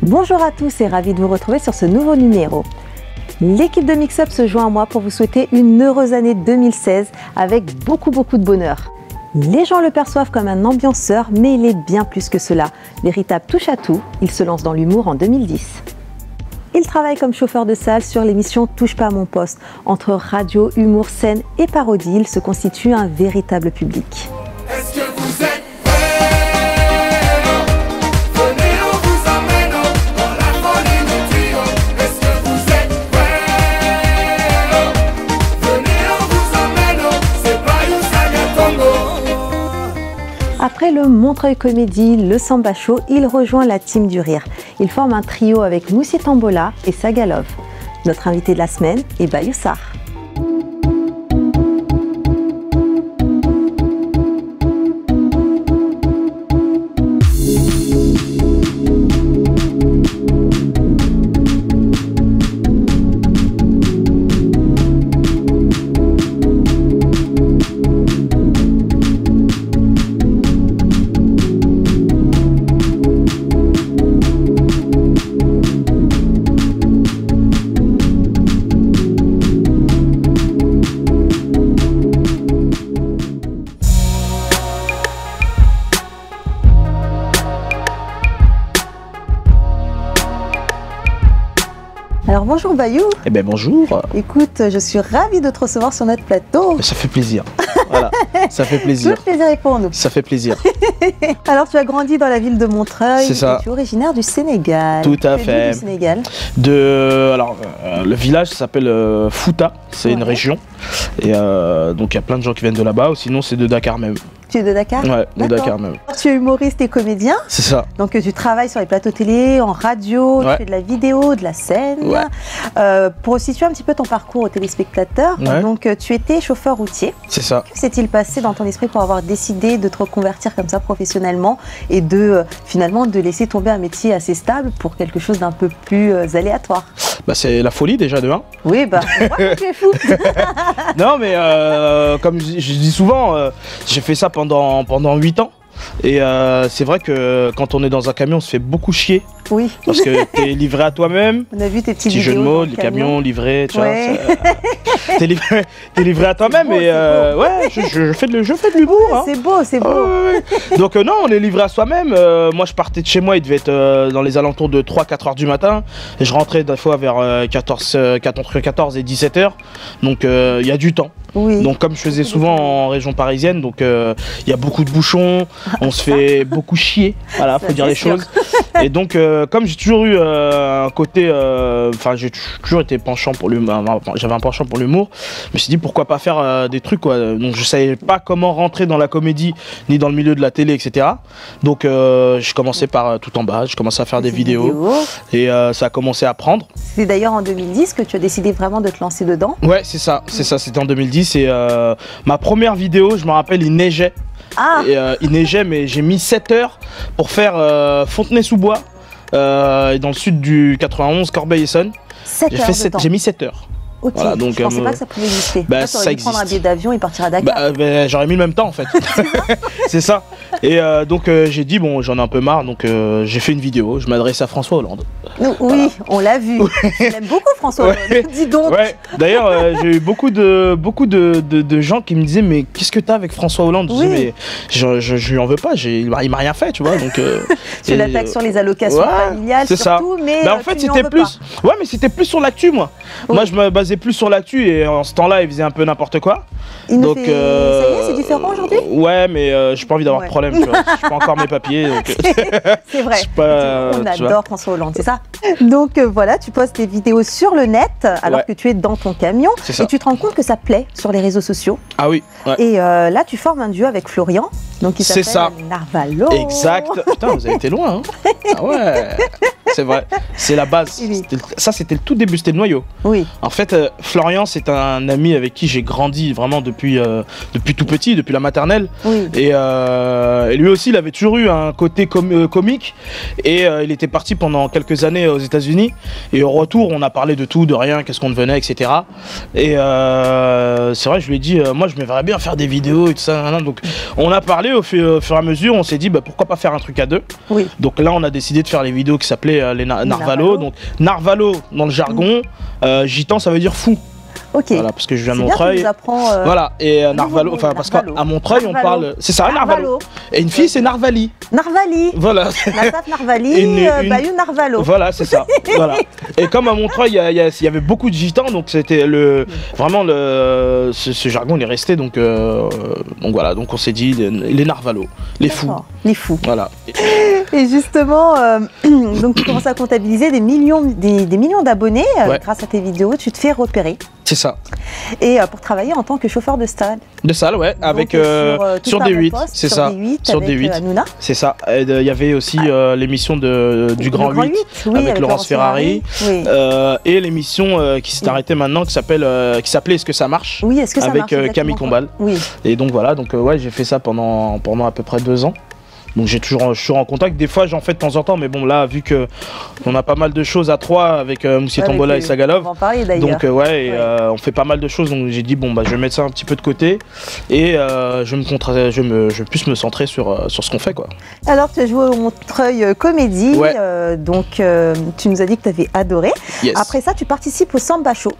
Bonjour à tous et ravi de vous retrouver sur ce nouveau numéro. L'équipe de Mix-Up se joint à moi pour vous souhaiter une heureuse année 2016 avec beaucoup de bonheur. Les gens le perçoivent comme un ambianceur, mais il est bien plus que cela. Véritable touche-à-tout, il se lance dans l'humour en 2010. Il travaille comme chauffeur de salle sur l'émission Touche pas à mon poste. Entre radio, humour, scène et parodie, il se constitue un véritable public. Est-ce que vous êtes prêts? Venez, on vous emmène dans la folie du trio. Est-ce que vous êtes prêts? Venez, on vous emmène, c'est pas Youssef Tongo. Après le Montreuil Comédie, le Samba Show, il rejoint la team du rire. Il forme un trio avec Moussi Tambola et Sagalov. Notre invité de la semaine est Bayou Sarr. Alors bonjour Bayou. Eh bien bonjour. Écoute, je suis ravie de te recevoir sur notre plateau. Ça fait plaisir. Voilà, ça fait plaisir. Tout le plaisir est pour nous. Ça fait plaisir. Alors tu as grandi dans la ville de Montreuil. C'est ça. Et tu es originaire du Sénégal. Tout à Tu es fait. d'où du Sénégal. Alors, le village s'appelle Fouta, c'est une région. Et donc il y a plein de gens qui viennent de là-bas, ou sinon c'est de Dakar même. Tu es de Dakar? Ouais, de D'accord. Dakar même. Tu es humoriste et comédien. C'est ça. Donc tu travailles sur les plateaux télé, en radio, Ouais. tu fais de la vidéo, de la scène. Ouais. Pour situer un petit peu ton parcours aux téléspectateurs, Ouais. donc tu étais chauffeur routier. C'est ça. Que s'est-il passé dans ton esprit pour avoir décidé de te reconvertir comme ça professionnellement et de finalement de laisser tomber un métier assez stable pour quelque chose d'un peu plus aléatoire? Bah, c'est la folie déjà de 1. Oui, bah on voit que tu es fou. Non mais comme je dis souvent, j'ai fait ça pendant 8 ans. Et c'est vrai que quand on est dans un camion, on se fait beaucoup chier. Oui. Parce que t'es livré à toi-même. On a vu tes petits Petit jeu de vidéos dans mots, le les camion. camions livrés, tu Ouais. vois. T'es livré à toi-même beau, et c'est beau. ouais, je fais de l'humour. Hein. C'est beau, c'est beau. Ouais. Donc non, on est livré à soi-même. Moi, je partais de chez moi, il devait être dans les alentours de 3-4 heures du matin. Et je rentrais des fois vers entre 14 et 17 heures. Donc il y a du temps. Oui. Donc comme je faisais souvent en région parisienne, donc il y a beaucoup de bouchons, on se fait beaucoup chier, voilà, Ça, faut dire c'est les sûr. choses. Et donc comme j'ai toujours eu un côté, enfin j'ai toujours été penchant pour l'humour, j'avais un penchant pour l'humour, je me suis dit pourquoi pas faire des trucs quoi. Donc je savais pas comment rentrer dans la comédie ni dans le milieu de la télé, etc. Donc je commençais par tout en bas, je commençais à faire des vidéos et ça a commencé à prendre. C'est d'ailleurs en 2010 que tu as décidé vraiment de te lancer dedans. Ouais, c'est ça, c'était en 2010 et ma première vidéo, je me rappelle, il neigeait. Ah. Et il neigeait, mais j'ai mis 7 heures pour faire Fontenay-sous-Bois, dans le sud du 91, Corbeil-Essonnes. 7 heures de temps. J'ai mis 7 heures. Ok, Voilà, donc, je pensais pas que ça pouvait exister. bah, Toi, ça t'aurais dû prendre un existe. billet d'avion et partir à Dakar. J'aurais mis le même temps en fait. C'est ça. Et donc j'ai dit, bon, j'en ai un peu marre, donc j'ai fait une vidéo. Je m'adresse à François Hollande. Oui, on l'a vu. J'aime beaucoup François Hollande. Ouais. Dis donc. Ouais. D'ailleurs, j'ai eu beaucoup de gens qui me disaient, mais qu'est-ce que t'as avec François Hollande? Je Oui. disais, mais je lui en veux pas, il m'a rien fait, tu vois. Donc, Tu et- l'attaques sur les allocations Ouais, familiales c'est ça. surtout, mais Bah en fait tu lui en c'était veux plus, pas. ouais mais c'était plus sur l'actu moi. Oui. Moi je me basais plus sur l'actu et en ce temps-là il faisait un peu n'importe quoi. Il nous Donc fait... Ça y est, c'est différent aujourd'hui. Ouais mais j'ai pas envie d'avoir Ouais. de problème, tu vois. J'ai pas encore mes papiers donc. C'est vrai. C'est pas, On tu vois. adore François Hollande, c'est ça. Donc voilà, tu postes des vidéos sur le net alors Ouais. que tu es dans ton camion C'est ça. et tu te rends compte que ça plaît sur les réseaux sociaux. Ah oui. Ouais. Et là, tu formes un duo avec Florian, donc il C'est s'appelle ça. Narvalo. Exact. Putain vous avez été loin. Hein. Ah ouais. C'est vrai. C'est la base. Oui. C'était le tout début, c'était le noyau. Oui. En fait, Florian, c'est un ami avec qui j'ai grandi vraiment depuis tout petit, depuis la maternelle. Oui. Et lui aussi, il avait toujours eu un côté comique. Et il était parti pendant quelques années aux États-Unis. Et au retour, on a parlé de tout, de rien, qu'est-ce qu'on devenait, etc. Et c'est vrai, je lui ai dit, moi, je me verrais bien faire des vidéos et tout ça. Donc, on a parlé au fur et à mesure. On s'est dit, bah, pourquoi pas faire un truc à deux. Oui. Donc là, on a décidé de faire les vidéos qui s'appelaient s'appelait les Narvalo. Narvalo. Donc Narvalo dans le jargon, gitan ça veut dire fou. Ok. Voilà, parce que je viens de C'est bien, tu Montreuil. nous apprends, Voilà, et Narvalo, mot, enfin parce qu'à Narvalo. Montreuil on Narvalo. parle. C'est ça, Narvalo. Narvalo. Et une fille c'est Narvali. Narvali. Voilà. Nassaf Narvali, Une- Bayou Narvalo. Voilà, c'est ça. Voilà. Et comme à Montreuil, il y avait beaucoup de gitans, donc c'était vraiment ce jargon il est resté, donc voilà, donc on s'est dit les Narvalo, les fous. D'accord. Les fous. Voilà. Et justement, donc tu commences à comptabiliser des millions d'abonnés Ouais. grâce à tes vidéos. Tu te fais repérer. C'est ça. Et pour travailler en tant que chauffeur de stade. De salle, ouais, avec Donc, tout sur un D8, poste, c'est sur ça. D8 Sur avec, D8. Hanouna. C'est ça. Il y avait aussi l'émission du Grand 8, oui, avec Laurence Ferrari. Oui. Et l'émission qui s'est arrêtée maintenant qui s'appelait Est-ce que ça marche, Oui, est-ce que ça avec marche exactement, Camille quoi. Combal. Oui. Et donc voilà, donc ouais, j'ai fait ça pendant à peu près 2 ans. Donc je suis toujours en contact. Des fois j'en fais de temps en temps, mais bon là vu que on a pas mal de choses à trois avec Moussi Avec Tombola et On Sagalov. va en parler d'ailleurs. Donc ouais, et, on fait pas mal de choses. Donc j'ai dit bon bah je vais mettre ça un petit peu de côté et je vais plus me centrer sur ce qu'on fait quoi. Alors tu as joué au Montreuil Comédie, Ouais. donc tu nous as dit que tu avais adoré. Yes. Après ça, tu participes au Samba Show.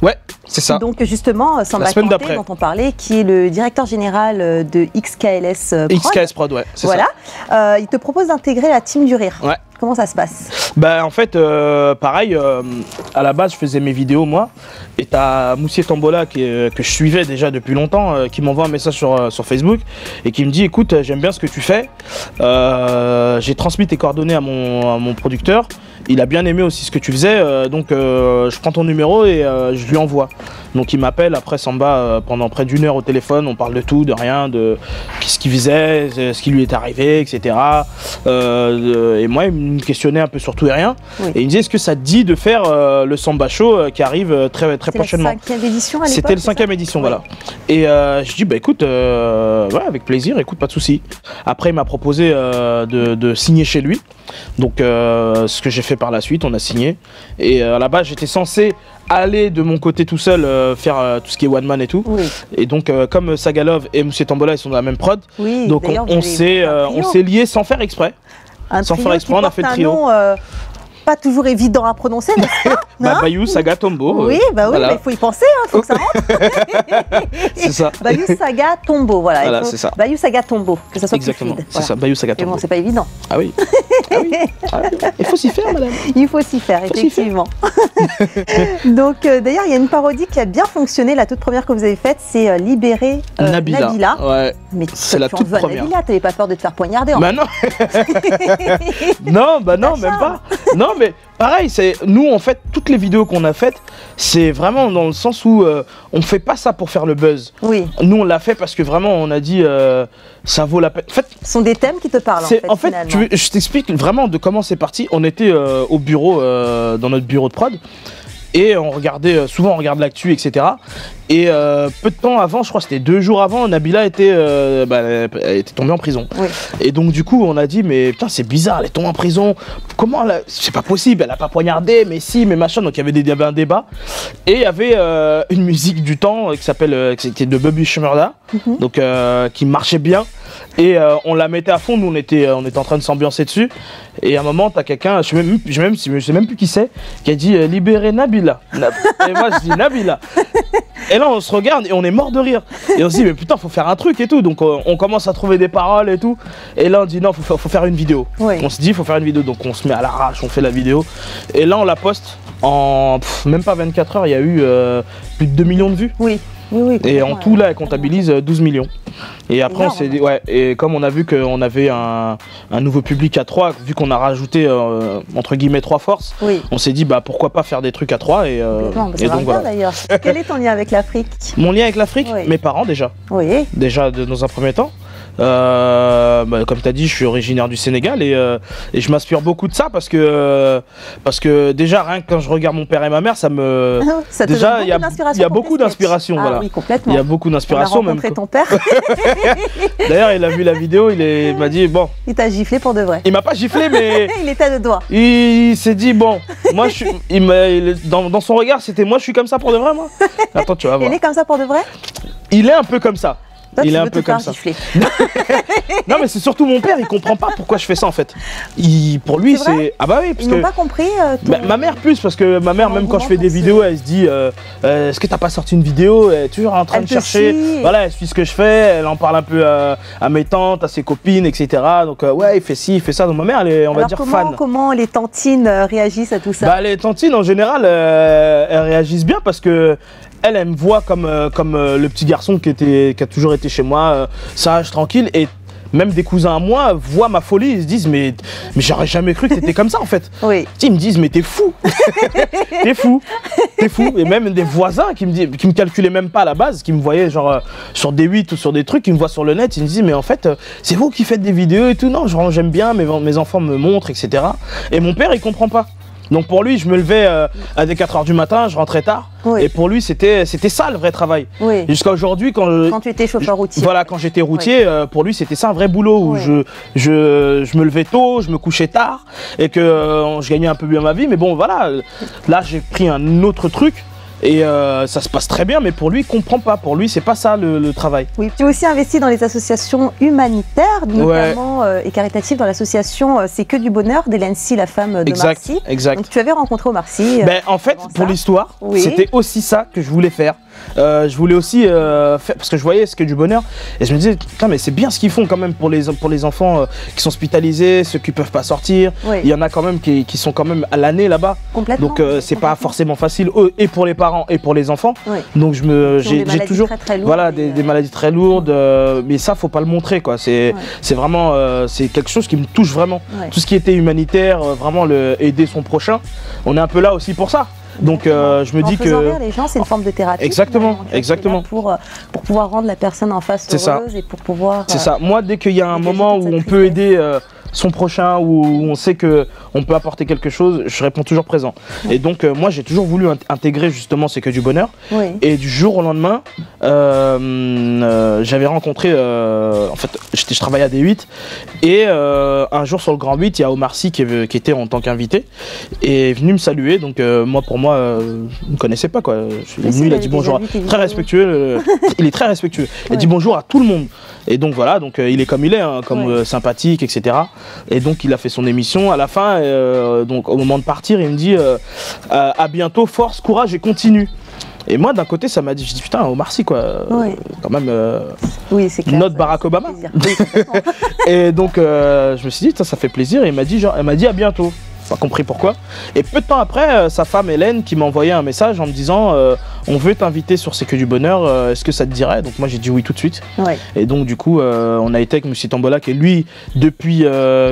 Ouais, c'est ça. Donc justement, Samba La semaine Kanté, d'après. dont on parlait, qui est le directeur général de XKLS Prod. XKS Prod, ouais, c'est Voilà. ça. Il te propose d'intégrer la team du rire. Ouais. Comment ça se passe? Bah en fait pareil, à la base je faisais mes vidéos moi et t'as Moussi Tombola que je suivais déjà depuis longtemps qui m'envoie un message sur Facebook et qui me dit écoute j'aime bien ce que tu fais, j'ai transmis tes coordonnées à mon producteur, il a bien aimé aussi ce que tu faisais donc je prends ton numéro et je lui envoie. Donc il m'appelle après Samba pendant près d'1 heure au téléphone, on parle de tout, de rien, de ce qu'il faisait, ce qui lui est arrivé, etc. Et moi il me questionnait un peu sur tout et rien. Oui. Et il me disait est-ce que ça te dit de faire le Samba Show qui arrive très prochainement. C'est la 5e édition à l'époque. C'était le c'est 5e ça édition, Oui. voilà. Et je dis bah écoute, ouais, avec plaisir, écoute, pas de souci. Après il m'a proposé de signer chez lui. Donc ce que j'ai fait par la suite, on a signé. Et à la base j'étais censé aller de mon côté tout seul faire tout ce qui est one man et tout. Oui. Et donc comme Sagalov et Moussi Tombola ils sont dans la même prod, Oui, donc d'ailleurs, on vous avez un trio. s'est liés sans faire exprès. Un sans trio faire exprès, qui on a porte fait le un trio. nom, pas toujours évident à prononcer, n'est-ce pas? Bah, Non Bayou, Saga, Tombo. Oui, bah oui, voilà. mais il faut y penser, il faut que ça rentre. C'est ça. Bayou Saga Tombo, voilà. Voilà, il faut- c'est ça. Bayou Saga Tombo, que ça soit Exactement, plus fluide. c'est ça, Bayou, Saga, Mais bon, Tombo. c'est pas évident. Ah oui. Ah oui. Ah oui. Il faut s'y faire, madame. Il faut s'y faire, Faut s'y faire. effectivement. Donc, d'ailleurs, il y a une parodie qui a bien fonctionné. La toute première que vous avez faite, c'est Libérer Nabila. Ouais. Mais C'est la tu en toute veux à première. Nabila, t'avais pas peur de te faire poignarder en Bah non. Non, bah non, La même charme. pas. Non, mais pareil, c'est nous en fait toutes les vidéos qu'on a faites, c'est vraiment dans le sens où on fait pas ça pour faire le buzz. Oui, Nous on l'a fait parce que vraiment on a dit ça vaut la peine. En fait, ce sont des thèmes qui te parlent, en fait, finalement. je t'explique vraiment de comment c'est parti. On était au bureau, dans notre bureau de prod, et on regardait, souvent on regarde l'actu, etc. Et peu de temps avant, je crois que c'était 2 jours avant, Nabila était, elle était tombée en prison. Oui. Et donc du coup, on a dit mais putain c'est bizarre, elle est tombée en prison. Comment elle c'est pas possible, elle a pas poignardé, mais si, mais machin. Donc il y avait un débat. Et il y avait une musique du temps qui s'appelle, qui était de Bobby Shmurda, donc qui marchait bien. Et on la mettait à fond, nous on était en train de s'ambiancer dessus. Et à un moment, t'as quelqu'un, je sais même plus qui c'est, qui a dit libérez Nabila. Et moi je dis Nabila. Et là on se regarde et on est mort de rire. Et on se dit mais putain faut faire un truc et tout. Donc on commence à trouver des paroles et tout. Et là on dit non faut faire une vidéo. Oui. On se dit faut faire une vidéo. Donc on se met à l'arrache, on fait la vidéo. Et là on la poste en même pas 24 heures, il y a eu plus de 2 millions de vues. Oui, oui, oui. Et en complètement, tout là elle comptabilise 12 millions. Et après on Énorme. s'est dit ouais, et comme on a vu qu'on avait un nouveau public à 3, vu qu'on a rajouté entre guillemets 3 forces, Oui. on s'est dit bah pourquoi pas faire des trucs à 3 et Complètement, et ça va donc bien voilà. d'ailleurs. Quel est ton lien avec l'Afrique? Mon lien avec l'Afrique, Oui. mes parents déjà. Oui, Dans un premier temps. Comme tu as dit, je suis originaire du Sénégal et je m'inspire beaucoup de ça parce que déjà, rien que quand je regarde mon père et ma mère, ça me. ça te Déjà, donne il y a d'inspiration pour beaucoup tes sketchs. d'inspiration. Ah Voilà. oui, complètement. Il y a beaucoup On a d'inspiration. Même rencontré ton père, D'ailleurs, il a vu la vidéo, il m'a dit bon, il t'a giflé pour de vrai. il m'a pas giflé, mais Il était de doigt. il s'est dit bon, moi je suis. Dans son regard, c'était moi je suis comme ça pour de vrai, moi. Attends, tu vas voir. Il est comme ça pour de vrai? Il est un peu comme ça. Toi, Il tu est un veux peu te faire comme ça. gifler. Non, mais c'est surtout mon père, il comprend pas pourquoi je fais ça en fait. Pour lui, C'est vrai c'est. Ah bah oui, parce Ils n'ont que. pas compris Bah, ma mère plus, parce que ma mère, même quand je fais des vidéos, elle se dit est-ce que t'as pas sorti une vidéo? Elle est toujours en train Elle de te chercher. suit. Voilà, elle suit ce que je fais, elle en parle un peu à mes tantes, à ses copines, etc. Donc ouais, il fait ci, il fait ça. Donc ma mère, elle est, on va Alors dire, comment, fan. comment les tantines réagissent à tout ça? Bah, les tantines en général, elles réagissent bien parce que elle me voit comme, le petit garçon qui a toujours été chez moi, sage, tranquille. Et même des cousins à moi voient ma folie, ils se disent mais j'aurais jamais cru que t'étais comme ça en fait. Oui. Ils me disent mais t'es fou, t'es fou, t'es fou. Et même des voisins qui me calculaient même pas à la base, qui me voyaient genre sur des 8 ou sur des trucs, qui me voient sur le net, ils me disent mais en fait c'est vous qui faites des vidéos et tout. Non, genre j'aime bien, mes enfants me montrent, etc. Et mon père il comprend pas. Donc pour lui, je me levais à des 4h du matin, je rentrais tard. Oui. Et pour lui, c'était ça le vrai travail. Oui. Jusqu'à aujourd'hui, Quand tu étais chauffeur routier. Voilà, quand j'étais routier, pour lui, c'était ça un vrai boulot où Oui. je me levais tôt, je me couchais tard et que je gagnais un peu bien ma vie. Mais bon, voilà, là, j'ai pris un autre truc. Et ça se passe très bien, mais pour lui, il comprend pas. Pour lui, c'est pas ça le travail. Oui. Tu as aussi investi dans les associations humanitaires, notamment et caritatives, dans l'association C'est que du bonheur d'Hélène Sy, la femme de Exact, Marcy. exact. Donc tu avais rencontré Omar Sy. Ben, en fait, avant pour ça. l'histoire, Oui. c'était aussi ça que je voulais faire. Je voulais aussi faire, parce que je voyais ce que du bonheur, et je me disais, putain, mais c'est bien ce qu'ils font quand même pour les enfants qui sont hospitalisés, ceux qui peuvent pas sortir. Oui. Il y en a quand même qui sont quand même à l'année là-bas. Complètement. Donc c'est pas forcément facile, et pour les parents et pour les enfants. Oui. Donc Qui ont des j'ai maladies toujours très, très lourdes voilà, et, des maladies très lourdes, mais ça faut pas le montrer quoi. C'est vraiment c'est quelque chose qui me touche vraiment. Ouais. Tout ce qui était humanitaire, vraiment aider son prochain, on est un peu là aussi pour ça. Donc je me dis en faisant que rire les gens, c'est une forme de thérapie. Exactement, finalement. Tu vois, exactement. c'est là pour pouvoir rendre la personne en face C'est ça. heureuse et pour pouvoir. c'est ça. Moi, dès qu'il y a un dégager moment toute où cette on peut tristesse. aider son prochain, où on sait que on peut apporter quelque chose, je réponds toujours présent. Et donc moi, j'ai toujours voulu intégrer justement C'est que du bonheur. Oui. Et du jour au lendemain, j'avais rencontré, en fait, je travaillais à D8 et un jour sur le Grand 8, il y a Omar Sy qui était en tant qu'invité et est venu me saluer. Donc moi, pour moi, je ne connaissais pas quoi. Je suis Mais si, venu, il a il dit avait bonjour, déjà vu tes très vidéos. respectueux. Il est très respectueux. Il a dit bonjour à tout le monde. Et donc voilà, donc il est comme il est, hein, comme sympathique, etc. Et donc il a fait son émission. À la fin, donc au moment de partir, il me dit à bientôt, force, courage et continue. Et moi, d'un côté, ça m'a dit, je dis putain, Omar Sy quoi, Oui. quand même, Oui, c'est clair. notre ça Barack fait Obama. plaisir. Oui, complètement. Et donc je me suis dit, ça fait plaisir. Et elle m'a dit à bientôt. Pas compris pourquoi. Et peu de temps après, sa femme Hélène qui m'a envoyé un message en me disant on veut t'inviter sur C'est que du bonheur, est-ce que ça te dirait? Donc moi j'ai dit oui tout de suite. Ouais. Et donc du coup on a été avec Monsieur Tambola qui est lui depuis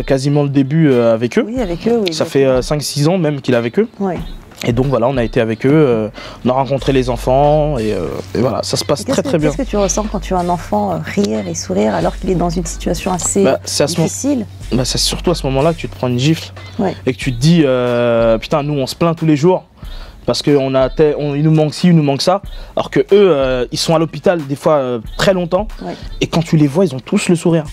quasiment le début avec eux. Oui, avec eux, oui. Ça fait 5-6 ans même qu'il est avec eux. Oui. Et donc voilà, on a été avec eux, on a rencontré les enfants et voilà, ça se passe très très bien. Qu'est-ce que tu ressens quand tu vois un enfant rire et sourire alors qu'il est dans une situation assez C'est à ce moment- difficile? Bah, c'est surtout à ce moment-là que tu te prends une gifle Ouais. et que tu te dis putain, nous on se plaint tous les jours parce qu'il nous manque ci, il nous manque ça, alors que eux ils sont à l'hôpital des fois très longtemps. Ouais. Et quand tu les vois, ils ont tous le sourire,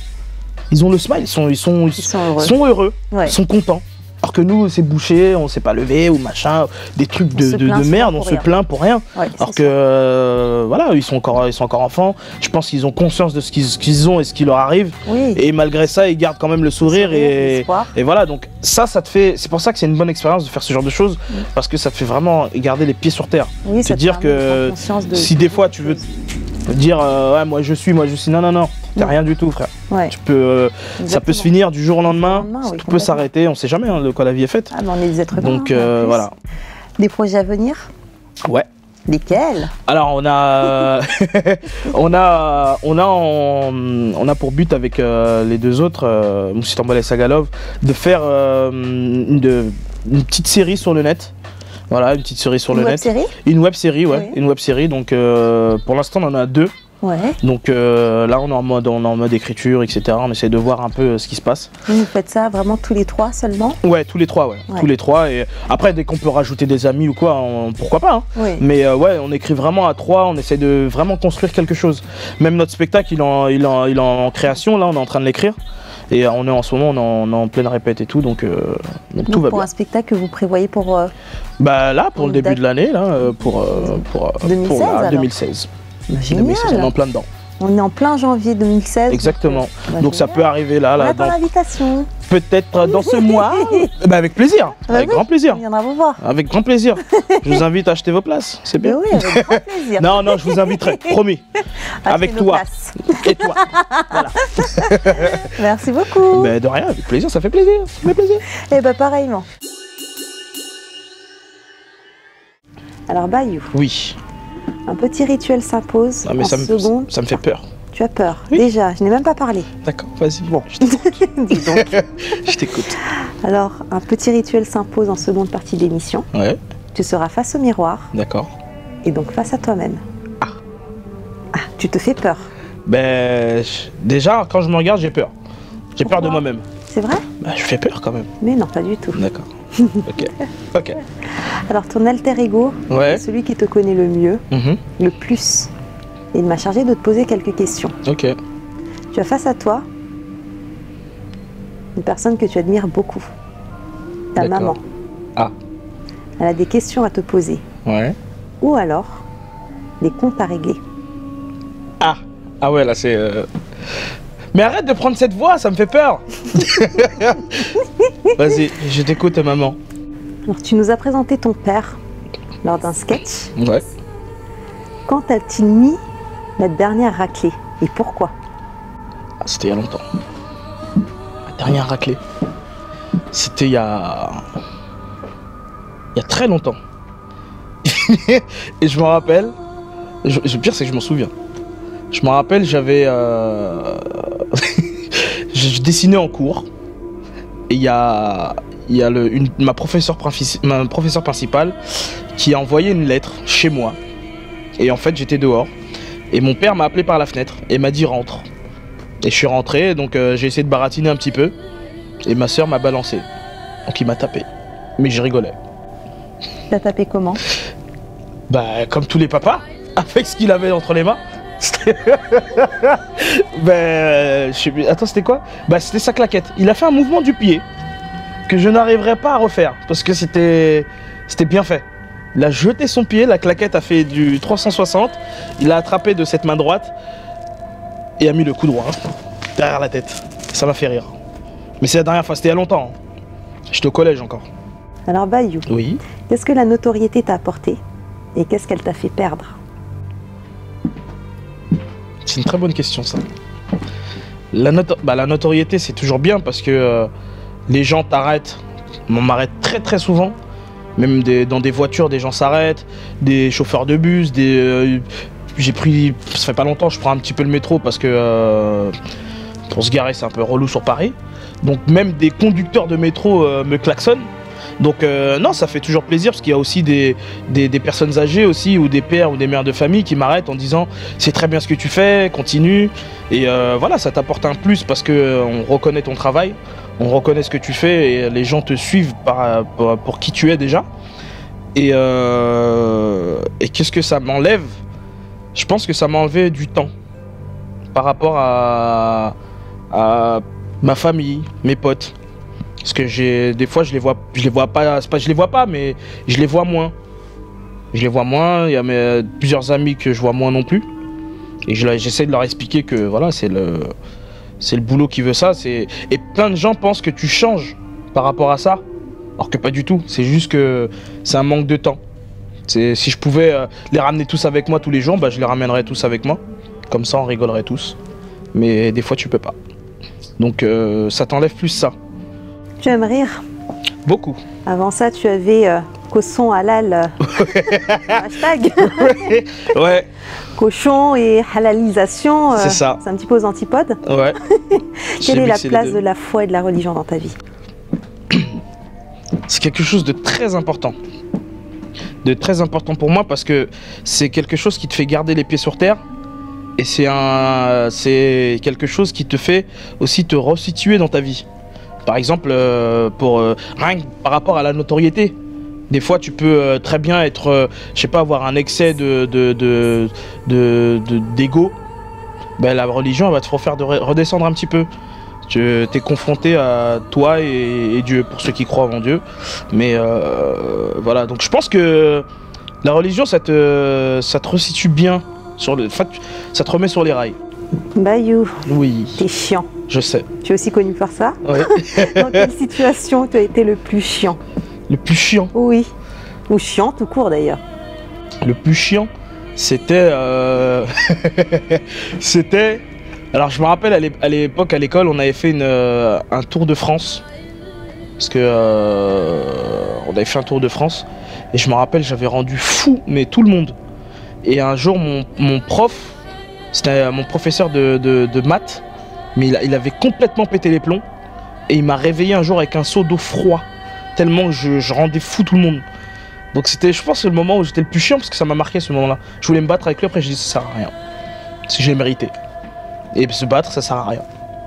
ils ont le smile, ils sont heureux, Ouais. ils sont contents. Alors que nous, c'est bouché, on s'est pas levé ou machin, des trucs On se de plaint merde, souvent on pour se rien. plaint pour rien. Ouais, Alors c'est que voilà, ils sont encore enfants. Je pense qu'ils ont conscience de ce qu'ils ont et ce qui leur arrive. ça. Oui. Et malgré ça, ils gardent quand même le sourire et l'espoir. voilà. Donc ça te fait. C'est pour ça que c'est une bonne expérience de faire ce genre de choses parce que ça te fait vraiment garder les pieds sur terre. Oui, ça te dire permet de prendre que conscience de- si des fois tu veux dire ouais moi je suis, non, t'es rien du tout frère. Ouais. Tu peux, ça peut se Exactement. finir du jour au lendemain. Du jour au lendemain, oui, Tout peut complètement. s'arrêter. On sait jamais hein, de quoi la vie est faite. Ah, mais on est des êtres humains. Donc hein, en plus. voilà. Des projets à venir? Ouais. Lesquels? Alors on a on a pour but avec les deux autres, Moussi Tambola et Sagalov, de faire une petite série sur le net. Voilà, une petite série sur le net. Web-série? Une web série, ouais. Oui. Une web série. Donc pour l'instant on en a 2. Ouais. Donc là on est en mode écriture, etc. On essaie de voir un peu ce qui se passe. Vous faites ça vraiment tous les trois seulement? Ouais, tous les trois, ouais. Ouais. Tous les trois. Et après, dès qu'on peut rajouter des amis ou quoi, pourquoi pas. Hein. Oui. Mais ouais, on écrit vraiment à trois, on essaie de vraiment construire quelque chose. Même notre spectacle, il est en création, là, on est en train de l'écrire. Et on est en ce moment, on est en pleine répète et tout, donc tout va pour bien. un spectacle que vous prévoyez pour Bah là, pour le début Date. de l'année, là, pour 2016, là, alors. 2016. Génial. 2016, on est en plein dedans. On est en plein janvier 2016. Exactement. Bah, Donc ça génial. peut arriver On là, attend dans- l'invitation. peut-être dans ce mois. Bah, avec plaisir, Bah avec oui. grand plaisir. On viendra vous voir. Avec grand plaisir. Je vous invite à acheter vos places, c'est Mais bien. oui, avec grand plaisir. Non, non, je vous inviterai, promis. Achetez Avec nos toi places. et toi. Merci beaucoup. Mais de rien, avec plaisir, ça fait plaisir. Ça fait plaisir. Et bah pareillement. Alors Bayou, Oui. un petit rituel s'impose Ah, mais en ça me seconde. ça me fait peur. Tu as peur. Oui. Déjà, je n'ai même pas parlé. D'accord, vas-y. Bon. Je t'écoute. Dis donc. Je t'écoute. Alors, un petit rituel s'impose en seconde partie d'émission. Ouais, Tu seras face au miroir d'accord. et donc face à toi-même. Ah, tu te fais peur. Ben, déjà, quand je me regarde, j'ai peur. J'ai peur de Pourquoi moi-même. C'est vrai? Ben, je fais peur quand même. Mais non, pas du tout. D'accord. Ok. Ok. Alors, ton alter ego, Ouais. celui qui te connaît le mieux, Mhm. le plus, il m'a chargé de te poser quelques questions. Ok. Tu as face à toi une personne que tu admires beaucoup, ta D'accord. maman. Ah. Elle a des questions à te poser. Ouais. Ou alors, des comptes à régler. Ah. Ah ouais, là c'est. Mais arrête de prendre cette voix, ça me fait peur. Vas-y, je t'écoute, maman. Alors, tu nous as présenté ton père lors d'un sketch. Ouais. Quand a-t-il mis la dernière raclée et pourquoi? Ah, c'était il y a longtemps. La dernière raclée. C'était il y a. Il y a très longtemps. Et je me rappelle. Le pire, c'est que je m'en souviens. Je me rappelle, j'avais. Je dessinais en cours. Et il y a ma professeure principale qui a envoyé une lettre chez moi. Et en fait, j'étais dehors. Et mon père m'a appelé par la fenêtre et m'a dit rentre. Et je suis rentré, donc j'ai essayé de baratiner un petit peu. Et ma soeur m'a balancé. Donc il m'a tapé. Mais je rigolais. T'as tapé comment? Bah, comme tous les papas, avec ce qu'il avait entre les mains. Ben, je sais plus. Attends, c'était quoi? Bah, c'était sa claquette. Il a fait un mouvement du pied que je n'arriverai pas à refaire parce que c'était bien fait. Il a jeté son pied, la claquette a fait du 360. Il a attrapé de cette main droite et a mis le coup droit derrière la tête. Ça m'a fait rire. Mais c'est la dernière fois, c'était il y a longtemps. J'étais au collège encore. Alors Bayou, Oui. qu'est-ce que la notoriété t'a apporté et qu'est-ce qu'elle t'a fait perdre? C'est une très bonne question, ça. La notoriété, c'est toujours bien parce que les gens t'arrêtent. On m'arrête très très souvent. Même dans des voitures, des gens s'arrêtent. Des chauffeurs de bus. J'ai pris. Ça fait pas longtemps, je prends un petit peu le métro parce que pour se garer, c'est un peu relou sur Paris. Donc, même des conducteurs de métro me klaxonnent. Donc non, ça fait toujours plaisir parce qu'il y a aussi des personnes âgées aussi ou des pères ou des mères de famille qui m'arrêtent en disant c'est très bien ce que tu fais, continue. Et voilà, ça t'apporte un plus parce que on reconnaît ton travail, on reconnaît ce que tu fais et les gens te suivent pour qui tu es déjà. Et qu'est-ce que ça m'enlève? Je pense que ça m'a enlevé du temps par rapport à ma famille, mes potes. Parce que des fois je les vois pas, c'est pas je les vois pas, mais je les vois moins. Je les vois moins, il y a plusieurs amis que je vois moins non plus. Et j'essaie de leur expliquer que voilà, c'est le boulot qui veut ça. Et plein de gens pensent que tu changes par rapport à ça. Alors que pas du tout, c'est juste que c'est un manque de temps. Si je pouvais les ramener tous avec moi tous les jours, bah, je les ramènerais tous avec moi. Comme ça on rigolerait tous. Mais des fois tu peux pas. Donc ça t'enlève plus ça. Tu aimes rire? Beaucoup. Avant ça, tu avais cochon halal. Hashtag. Ouais, Cochon et halalisation. C'est ça. C'est un petit peu aux antipodes. ouais. Quelle J'ai est la mixé les place deux. de la foi et de la religion dans ta vie? C'est quelque chose de très important. De très important pour moi parce que c'est quelque chose qui te fait garder les pieds sur terre. Et c'est quelque chose qui te fait aussi te resituer dans ta vie. Par exemple, rien que par rapport à la notoriété. Des fois, tu peux très bien être, je sais pas, avoir un excès d'ego. Ben, la religion, elle va te faire redescendre un petit peu. Tu es confronté à toi et Dieu, pour ceux qui croient en Dieu. Mais voilà, donc je pense que la religion, ça te resitue bien. Ça te remet sur les rails. Bayou, Oui, t'es chiant. je sais. Tu es aussi connu pour ça. Ouais. Dans quelle situation tu as été le plus chiant? Le plus chiant. Oui. Ou chiant tout court d'ailleurs. Le plus chiant, c'était... c'était... Alors je me rappelle à l'époque à l'école, on avait fait un tour de France. Parce que on avait fait un tour de France. Et je me rappelle, j'avais rendu fou, mais tout le monde. Et un jour, mon prof, c'était mon professeur de maths, mais il avait complètement pété les plombs. Et il m'a réveillé un jour avec un seau d'eau froid. Tellement que je rendais fou tout le monde. Donc c'était, je pense, le moment où j'étais le plus chiant parce que ça m'a marqué ce moment-là. Je voulais me battre avec lui, après j'ai dit ça sert à rien. Parce que je l'ai mérité. Et se battre, ça sert à rien.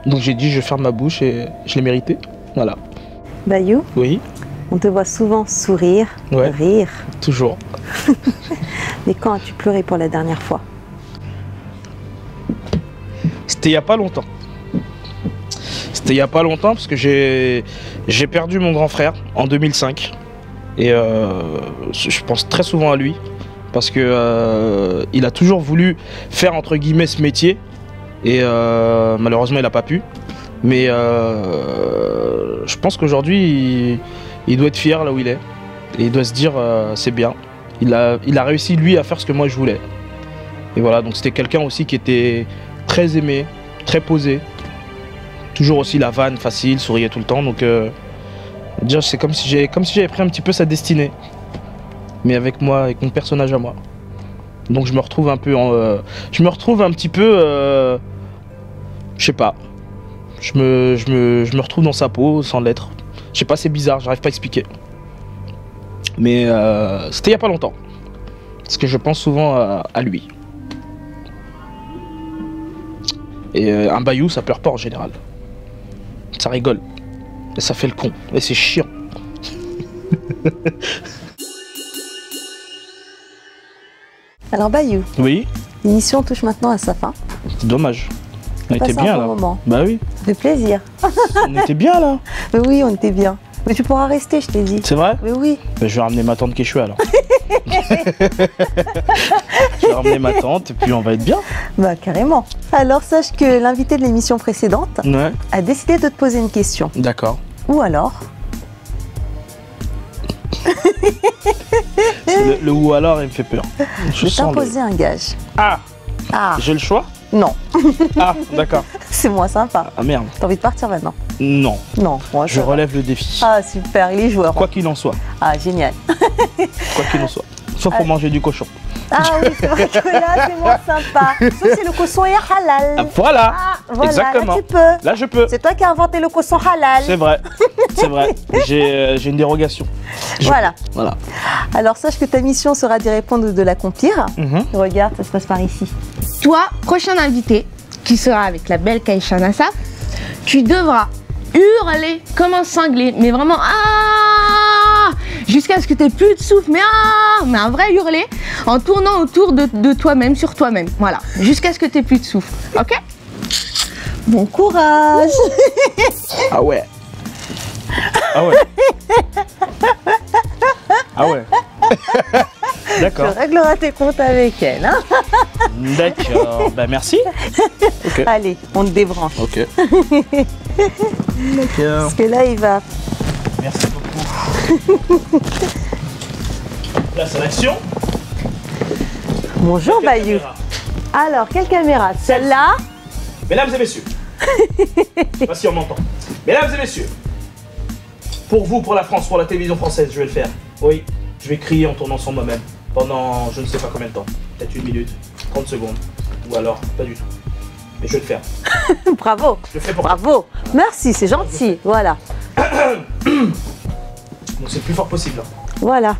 Donc j'ai dit je ferme ma bouche et je l'ai mérité. Voilà. Bayou, Oui, on te voit souvent sourire, Ouais. rire. toujours. Mais quand as-tu pleuré pour la dernière fois? C'était il y a pas longtemps. C'était il y a pas longtemps parce que j'ai perdu mon grand frère en 2005. Et je pense très souvent à lui. Parce que il a toujours voulu faire entre guillemets ce métier. Et malheureusement il n'a pas pu. Mais je pense qu'aujourd'hui il doit être fier là où il est. Et il doit se dire c'est bien. Il a réussi lui à faire ce que moi je voulais. Et voilà, donc c'était quelqu'un aussi qui était très aimé, très posé. Toujours aussi la vanne facile, souriait tout le temps. Donc dire c'est comme si j'avais pris un petit peu sa destinée. Mais avec moi, avec mon personnage à moi. Donc je me retrouve un peu je me retrouve un petit peu je sais pas. Je me retrouve dans sa peau sans l'être. Je sais pas, c'est bizarre, j'arrive pas à expliquer. Mais c'était il y a pas longtemps. Parce que je pense souvent à lui. Et un bayou, ça pleure pas en général. Ça rigole. Et ça fait le con. Et c'est chiant. Alors Bayou, Oui, l'émission touche maintenant à sa fin. c'est dommage. On Passé était un bien bon là. moment. Bah oui, Ça fait plaisir. on était bien là. Mais oui, on était bien. Mais tu pourras rester, je t'ai dit. C'est vrai? Mais oui. Bah, je vais ramener ma tante Quechua alors. Je vais ramener ma tante et puis on va être bien. Bah carrément. Alors sache que l'invité de l'émission précédente Ouais. a décidé de te poser une question. D'accord. Ou alors, Le ou alors il me fait peur. Je de sens t'imposer un gage. Ah, Ah, j'ai le choix? non, Ah, d'accord. c'est moins sympa. Ah merde. T'as envie de partir maintenant? Non. Non, moi Je relève le défi. Ah super, il est joueur. Quoi qu'il en soit. Ah génial. Quoi qu'il en soit. Sauf pour manger du cochon. Ah oui, c'est vrai que là c'est moins sympa. Sauf si le cochon est halal. Ah, voilà. Ah, voilà, Exactement. là tu peux. Là je peux. C'est toi qui as inventé le cochon halal. C'est vrai. C'est vrai. J'ai une dérogation. Voilà. Voilà. Alors sache que ta mission sera d'y répondre ou de l'accomplir. Mhm. Regarde, ça se passe par ici. Toi, prochain invité, qui sera avec la belle Kaïcha Nassaf, tu devras hurler comme un cinglé, mais vraiment jusqu'à ce que tu n'aies plus de souffle, mais un vrai hurler, en tournant autour de toi-même, sur toi-même, voilà, jusqu'à ce que tu n'aies plus de souffle, ok? Bon courage. Ah ouais. Ah ouais. Ah ouais. Tu D'accord. régleras tes comptes avec elle. Hein. D'accord. Bah merci. Ok. Allez, on te débranche. Ok. D'accord. Parce que là, il va... Merci beaucoup. Là c'est l'action. Bonjour Quelle Bayou. caméra? Alors, quelle caméra? Celle-là? Mesdames et messieurs, je sais pas si on m'entend. Mesdames et messieurs, pour vous, pour la France, pour la télévision française, je vais le faire. Oui, je vais crier en tournant sur moi-même pendant je ne sais pas combien de temps. Peut-être 1 minute, 30 secondes, ou alors pas du tout. Mais je vais le faire. Bravo. Je le fais pour Bravo. Merci, c'est gentil. Voilà. Donc c'est le plus fort possible. Voilà.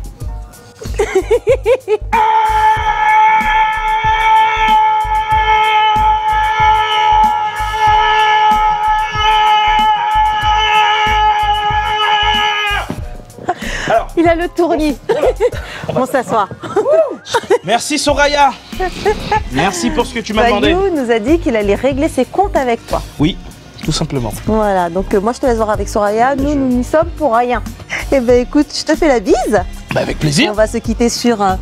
Alors, Il a le tournis. On s'assoit. merci Soraya. Merci pour ce que tu m'as demandé. Bayou nous a dit qu'il allait régler ses comptes avec toi. Oui, tout simplement. Voilà, donc moi je te laisse voir avec Soraya. Nous n'y sommes pour rien. Eh ben écoute, je te fais la bise. Bah, avec On plaisir. va se quitter sur un...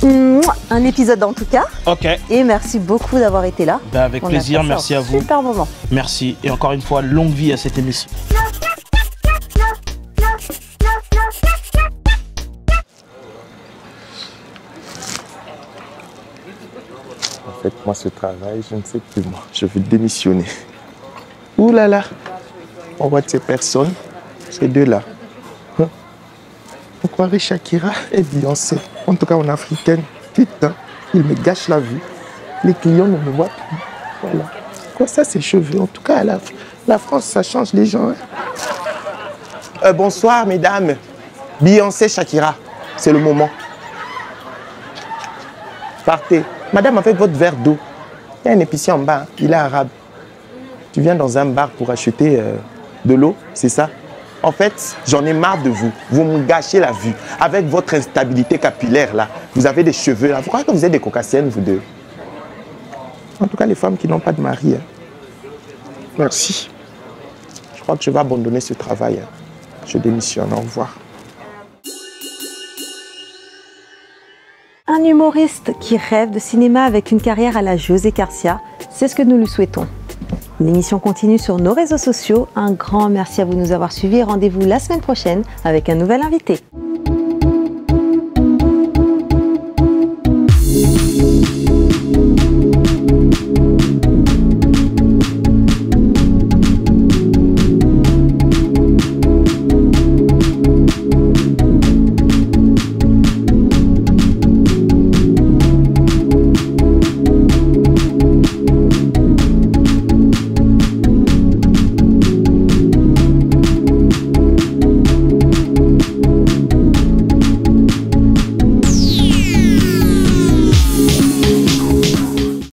Mouah. un épisode en tout cas. Ok. Et merci beaucoup d'avoir été là. Ben, avec On a plaisir, passé merci un à vous. Super moment. Merci. Et encore une fois, longue vie à cette émission. En fait, moi, ce travail, je ne sais plus moi. Je vais démissionner. Ouh là là. On voit de ces personnes, ces deux-là. Hein? On croirait Shakira et Beyoncé. En tout cas, en africaine. Putain, ils me gâchent la vue. Les clients ne me voient plus. Voilà. Quoi ça, ces cheveux? En tout cas, la France, ça change les gens. Hein? Bonsoir, mesdames. Beyoncé, Shakira. C'est le moment. Partez. Madame, en fait, votre verre d'eau. Il y a un épicier en bas, hein. Il est arabe. Tu viens dans un bar pour acheter de l'eau, c'est ça? En fait, j'en ai marre de vous. Vous me gâchez la vue. Avec votre instabilité capillaire, là. Vous avez des cheveux, là. Vous croyez que vous êtes des caucasiennes, vous deux? En tout cas, les femmes qui n'ont pas de mari. Hein. Merci. Je crois que je vais abandonner ce travail. Hein. Je démissionne. Au revoir. Un humoriste qui rêve de cinéma avec une carrière à la José Garcia, c'est ce que nous lui souhaitons. L'émission continue sur nos réseaux sociaux. Un grand merci à vous de nous avoir suivis et rendez-vous la semaine prochaine avec un nouvel invité.